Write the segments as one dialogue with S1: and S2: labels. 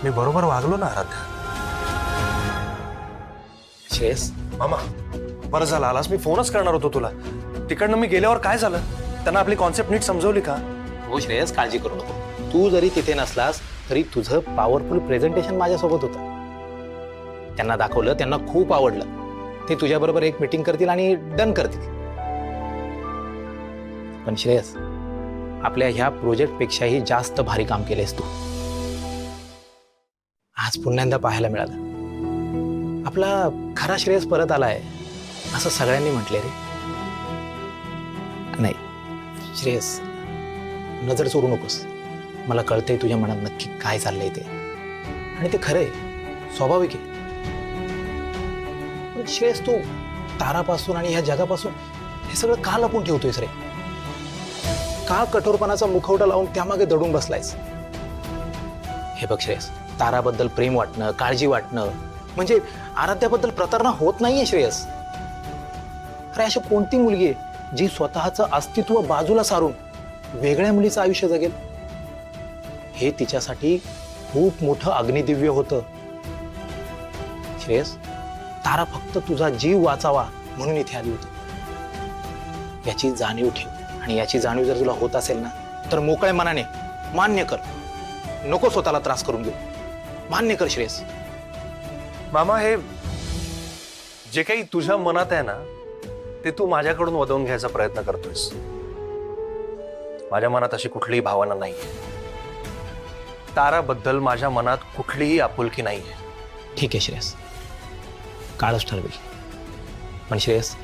S1: मी बरोबर वागलो ना आराध्या?
S2: श्रेयस,
S1: मामा बरं झालं आलास. मी फोनच करणार होतो तुला. तिकडनं मी गेल्यावर काय झालं? त्यांना आपली कॉन्सेप्ट नीट समजवली का?
S2: हो श्रेयस, काळजी करू नको. तू जरी तिथे नसलास तरी तुझं पॉवरफुल प्रेझेंटेशन माझ्यासोबत होतं. त्यांना दाखवलं, त्यांना खूप आवडलं. ते तुझ्याबरोबर एक मीटिंग करतील आणि डन करतील. पण श्रेयस, आपल्या ह्या प्रोजेक्टपेक्षाही जास्त भारी काम केलेस तू. आज पुन्हा पाहायला मिळालं. आपला खरा श्रेयस परत आलाय असं सगळ्यांनी म्हटले रे. नाही श्रेयस, नजर चोरू नकोस. मला कळतंय तुझ्या मनात नक्की काय चाललंय ते, आणि ते खरंय, स्वाभाविक आहे. पण श्रेयस, तू तारापासून आणि ह्या जगापासून हे सगळं का लपून ठेवतोयस रे? का कठोरपणाचा मुखवटा लावून त्यामागे दडून बसलायस? हे बघ श्रेयस, ताराबद्दल प्रेम वाटणं, काळजी वाटणं म्हणजे आराध्याबद्दल प्रतारणा होत नाहीये श्रेयस. अरे अशी कोणती मुलगी आहे जी स्वतःचं अस्तित्व बाजूला सारून वेगळ्या मुलीचं आयुष्य जगेल? हे तिच्यासाठी खूप मोठं अग्निदिव्य होतं. श्रेयस, तारा फक्त तुझा जीव वाचावा म्हणून इथे आली होती. याची जाणीव ठेव. आणि याची जाणीव जर तुला होत असेल ना, तर मोकळ्या मनाने मान्य कर. नको स्वतःला त्रास करून घेऊ. मान्य कर श्रेयस.
S1: मामा, हे जे काही तुझ्या मनात आहे ना, ते तू माझ्याकडून वदवून घ्यायचा प्रयत्न करतोयस. माझ्या मनात अशी कुठलीही भावना नाहीये. ताराबद्दल माझ्या मनात कुठलीही आपुलकी नाहीये.
S2: ठीक आहे श्रेयस, काळच ठरवेल. पण श्रेयस,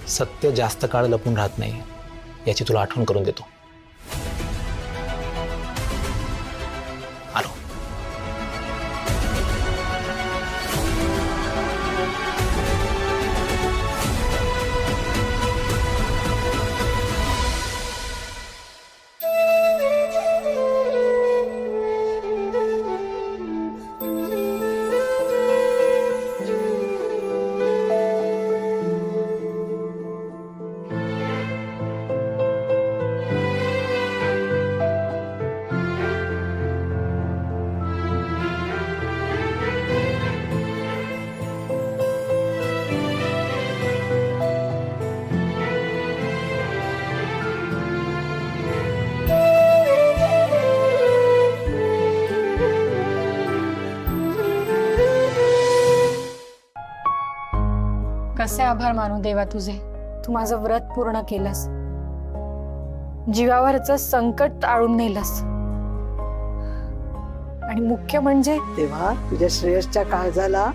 S2: सत्य जास्त काळ लपून राहत नाही याची तुला आठवण करून देतो. आलो.
S3: कसे आभार मानू देवा तुझे. तू माझं व्रत पूर्ण केलंस, जीवावरचं संकट टाळून नेलंस, आणि मुख्य म्हणजे
S4: तेव्हा तुझ्या श्रेयसच्या काळजाला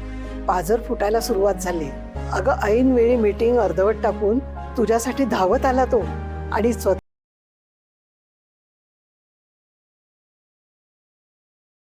S4: पाझर फुटायला सुरुवात झाली. अगं, ऐन वेळी मीटिंग अर्धवट टाकून तुझ्यासाठी धावत आला तो, आणि स्वतः